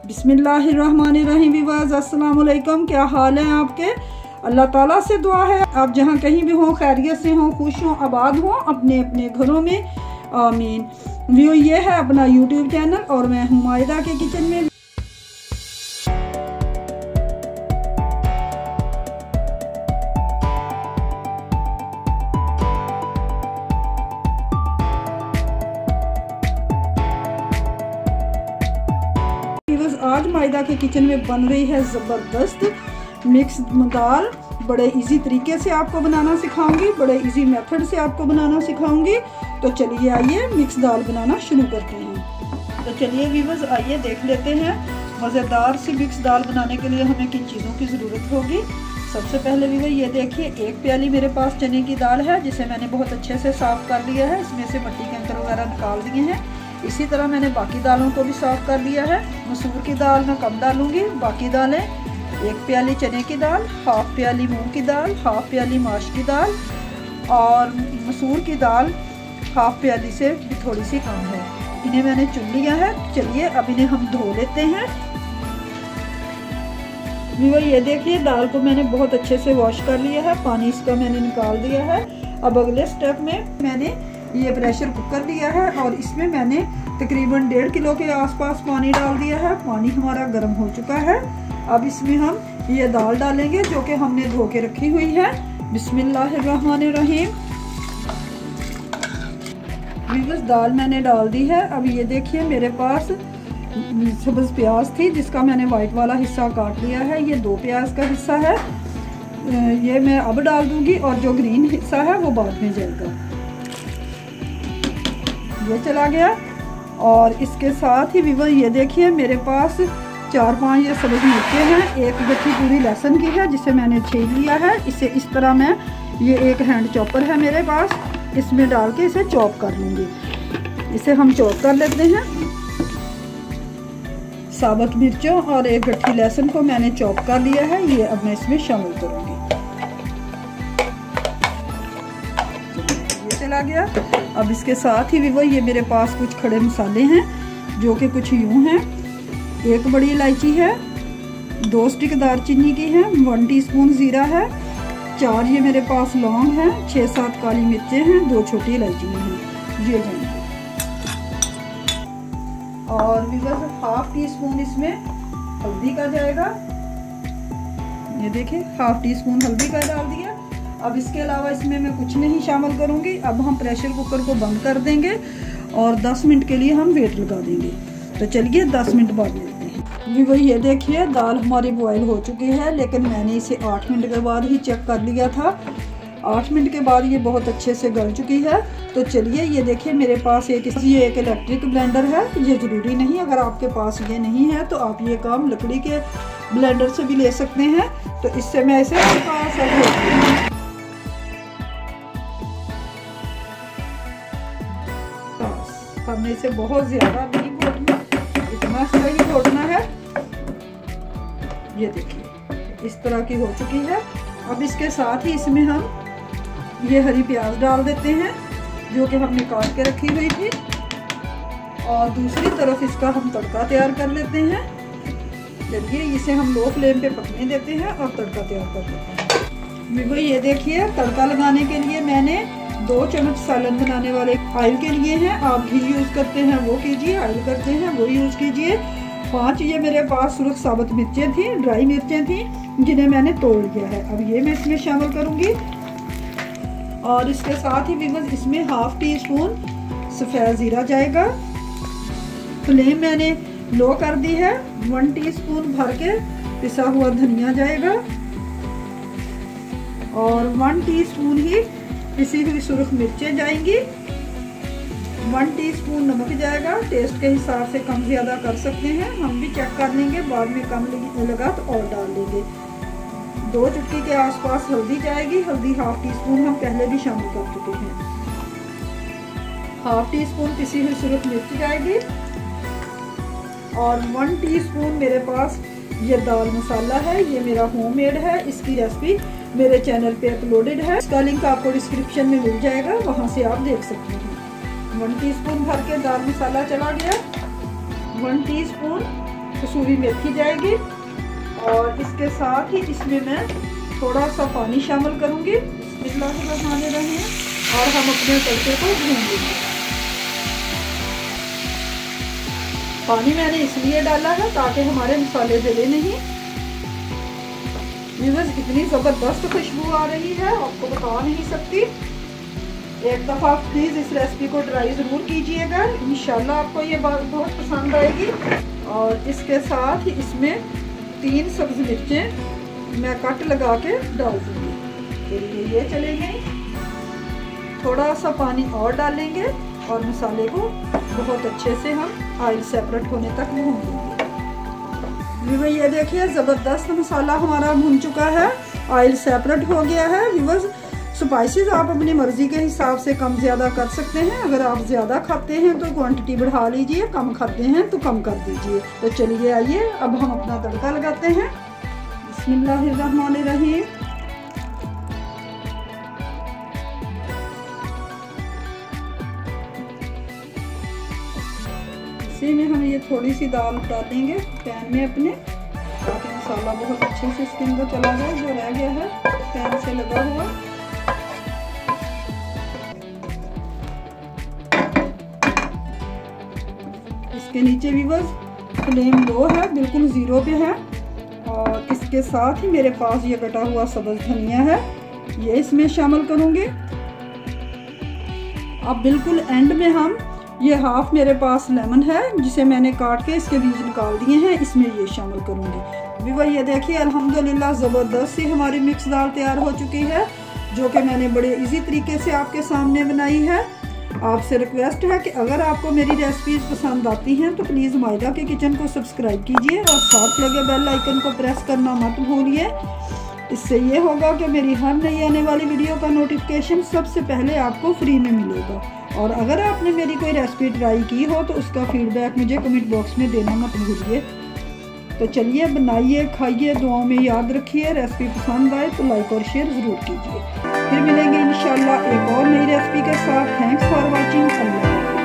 बिस्मिल्लाहिर्रहमानिर्रहीम विवाज़ अस्सलाम वालेकुम। क्या हाल है आपके? अल्लाह ताला से दुआ है आप जहाँ कहीं भी हों खैरियत से हों, खुश हों, आबाद हों अपने अपने घरों में, आमीन। व्यू ये है अपना यूट्यूब चैनल और मैं हूँ मायदा के किचन में। आज मायदा के किचन में बन रही है ज़बरदस्त मिक्स दाल। बड़े इजी तरीके से आपको बनाना सिखाऊंगी, बड़े इजी मेथड से आपको बनाना सिखाऊंगी। तो चलिए आइए मिक्स दाल बनाना शुरू करते हैं। तो चलिए व्यूअर्स आइए देख लेते हैं मज़ेदार सी मिक्स दाल बनाने के लिए हमें किन चीज़ों की ज़रूरत होगी। सबसे पहले व्यूअर्स ये देखिए, एक प्याली मेरे पास चने की दाल है जिसे मैंने बहुत अच्छे से साफ़ कर लिया है। इसमें से मिट्टी के अंदर वगैरह निकाल दिए हैं। इसी तरह मैंने बाकी दालों को भी साफ़ कर लिया है। मसूर की दाल मैं कम डालूंगी, बाकी दालें एक प्याली चने की दाल, हाफ प्याली मूंग की दाल, हाफ प्याली माश की दाल और मसूर की दाल हाफ प्याली से भी थोड़ी सी कम है। इन्हें मैंने चुन लिया है। चलिए अब इन्हें हम धो लेते हैं। ये देखिए दाल को मैंने बहुत अच्छे से वॉश कर लिया है, पानी इसका मैंने निकाल दिया है। अब अगले स्टेप में मैंने ये प्रेशर कुकर लिया है और इसमें मैंने तकरीबन 1.5 किलो के आसपास पानी डाल दिया है। पानी हमारा गर्म हो चुका है। अब इसमें हम ये दाल डालेंगे जो कि हमने धो के रखी हुई है। बिस्मिल्लाहिर्रहमानिर्रहीम। व्यूअर्स दाल मैंने डाल दी है। अब ये देखिए मेरे पास सब्ज़ प्याज थी जिसका मैंने वाइट वाला हिस्सा काट लिया है। ये 2 प्याज का हिस्सा है, ये मैं अब डाल दूंगी और जो ग्रीन हिस्सा है वो बाद में जाएगा। ये चला गया। और इसके साथ ही व्यूअर्स ये देखिए मेरे पास 4-5 ये सब्ज़ मिर्चें हैं, एक गट्ठी पूरी लहसुन की है जिसे मैंने छील लिया है। इसे इस तरह मैं, ये एक हैंड चॉपर है मेरे पास, इसमें डाल के इसे चॉप कर लूँगी। इसे हम चॉप कर लेते हैं। साबुत मिर्चों और एक गट्ठी लहसुन को मैंने चॉप कर लिया है। ये अब मैं इसमें शामिल करूँगी। ये चला गया। अब इसके साथ ही व्यूअर्स ये मेरे पास कुछ खड़े मसाले हैं जो कि कुछ यूँ हैं। 1 बड़ी इलायची है, 2 स्टिक दालचीनी की है, 1 टीस्पून ज़ीरा है, 4 ये मेरे पास लौंग है, 6-7 काली मिर्चें हैं, 2 छोटी इलायचियाँ हैं। ये जाएंगे। और व्यूअर्स हाफ टी स्पून इसमें हल्दी का जाएगा। ये देखिए हाफ टी स्पून हल्दी का डाल दिया। अब इसके अलावा इसमें मैं कुछ नहीं शामिल करूंगी। अब हम प्रेशर कुकर को बंद कर देंगे और 10 मिनट के लिए हम वेट लगा देंगे। तो चलिए 10 मिनट बाद मिलते हैं। वही ये देखिए दाल हमारी बॉईल हो चुकी है, लेकिन मैंने इसे 8 मिनट के बाद ही चेक कर लिया था। 8 मिनट के बाद ये बहुत अच्छे से गल चुकी है। तो चलिए ये देखिए मेरे पास एक इलेक्ट्रिक ब्लेंडर है। ये ज़रूरी नहीं, अगर आपके पास ये नहीं है तो आप ये काम लकड़ी के ब्लेंडर से भी ले सकते हैं। तो इससे मैं इसे हमने इसे बहुत ज़्यादा नहीं घोटना, इतना सही घोटना है। ये देखिए इस तरह की हो चुकी है। अब इसके साथ ही इसमें हम ये हरी प्याज डाल देते हैं जो कि हमने काट के रखी हुई थी। और दूसरी तरफ इसका हम तड़का तैयार कर लेते हैं। चलिए इसे हम लो फ्लेम पे पकने देते हैं और तड़का तैयार कर लेते हैं। ये देखिए तड़का लगाने के लिए मैंने 2 चम्मच सालन बनाने वाले ऑयल के लिए हैं। आप घी यूज़ करते हैं वो कीजिए, ऑयल करते हैं वो यूज़ कीजिए। 5 ये मेरे पास सुर्ख साबुत मिर्चें थी, ड्राई मिर्चें थी जिन्हें मैंने तोड़ लिया है। अब ये मैं इसमें शामिल करूँगी। और इसके साथ ही व्यूअर्स इसमें हाफ टी स्पून सफ़ेद ज़ीरा जाएगा। फ्लेम मैंने लो कर दी है। 1 टीस्पून भर के पिसा हुआ धनिया जाएगा और 1 टीस्पून ही पिसी हुई सुर्ख मिर्चें जाएंगी। 1 टीस्पून नमक जाएगा। टेस्ट के हिसाब से कम ज़्यादा कर सकते हैं, हम भी चेक कर लेंगे, बाद में कम लगा तो और डाल देंगे। 2 चुटकी के आसपास हल्दी जाएगी। हल्दी हाफ टी स्पून हम पहले भी शामिल कर चुके हैं। हाफ टी स्पून पिसी हुई सुर्ख मिर्च जाएगी और 1 टीस्पून मेरे पास ये दाल मसाला है। ये मेरा होममेड है, इसकी रेसिपी मेरे चैनल पे अपलोडेड है। इसका लिंक आपको डिस्क्रिप्शन में मिल जाएगा, वहां से आप देख सकते हैं। 1 टीस्पून भर के दाल मसाला चला गया। 1 टीस्पून कसूरी मेथी जाएगी और इसके साथ ही इसमें मैं थोड़ा सा पानी शामिल करूँगी। बिस्मिल्लाहिर्रहमानिर्रहीम। और हम अपने तड़के को भून लेंगे। पानी मैंने इसलिए डाला है ताकि हमारे मसाले जले नहीं। व्यूअर्स, इतनी ज़बरदस्त खुशबू आ रही है, आपको बता नहीं सकती। एक दफ़ा प्लीज़ इस रेसिपी को ट्राई ज़रूर कीजिएगा, इंशाल्लाह आपको ये बात बहुत पसंद आएगी। और इसके साथ ही इसमें 3 सब्ज़ मिर्चें मैं कट लगा के डाल दूँगी। चलिए ये चले गई। थोड़ा सा पानी और डालेंगे और मसाले को बहुत अच्छे से हम ऑयल सेपरेट होने तक भून लेंगे। ये देखिए ज़बरदस्त मसाला हमारा भून चुका है, ऑयल सेपरेट हो गया है। व्यूअर्स, स्पाइसेस आप अपनी मर्ज़ी के हिसाब से कम ज़्यादा कर सकते हैं। अगर आप ज़्यादा खाते हैं तो क्वांटिटी बढ़ा लीजिए, कम खाते हैं तो कम कर दीजिए। तो चलिए आइए अब हम अपना तड़का लगाते हैं। बिस्मिल्लाहिर्रहमानिर्रहीम। इसी में हम ये थोड़ी सी दाल डालेंगे पैन में अपने, ताकि मसाला बहुत अच्छे से इसके अंदर चला जाए जो रह गया है पैन से लगा हुआ। इसके नीचे भी बस फ्लेम लो है, बिल्कुल ज़ीरो पे है। और इसके साथ ही मेरे पास ये कटा हुआ सब्ज़ धनिया है, ये इसमें शामिल करूँगी। अब बिल्कुल एंड में हम ये हाफ मेरे पास लेमन है जिसे मैंने काट के इसके बीज निकाल दिए हैं, इसमें ये शामिल करूँगी। व्यूअर, ये देखिए अल्हम्दुलिल्लाह ज़बरदस्त सी हमारी मिक्स दाल तैयार हो चुकी है, जो कि मैंने बड़े इजी तरीके से आपके सामने बनाई है। आपसे रिक्वेस्ट है कि अगर आपको मेरी रेसिपीज़ पसंद आती हैं तो प्लीज़ मायदा के किचन को सब्सक्राइब कीजिए और साथ लगे बेल आइकन को प्रेस करना मत भूलिए। इससे ये होगा कि मेरी हर नई आने वाली वीडियो का नोटिफिकेशन सबसे पहले आपको फ्री में मिलेगा। और अगर आपने मेरी कोई रेसिपी ट्राई की हो तो उसका फीडबैक मुझे कमेंट बॉक्स में देना मत भूलिए। तो चलिए बनाइए, खाइए, दुआओं में याद रखिए। रेसिपी पसंद आए तो लाइक और शेयर ज़रूर कीजिए। फिर मिलेंगे इंशाल्लाह एक और नई रेसिपी के साथ। Thanks for watching. अल्लाह।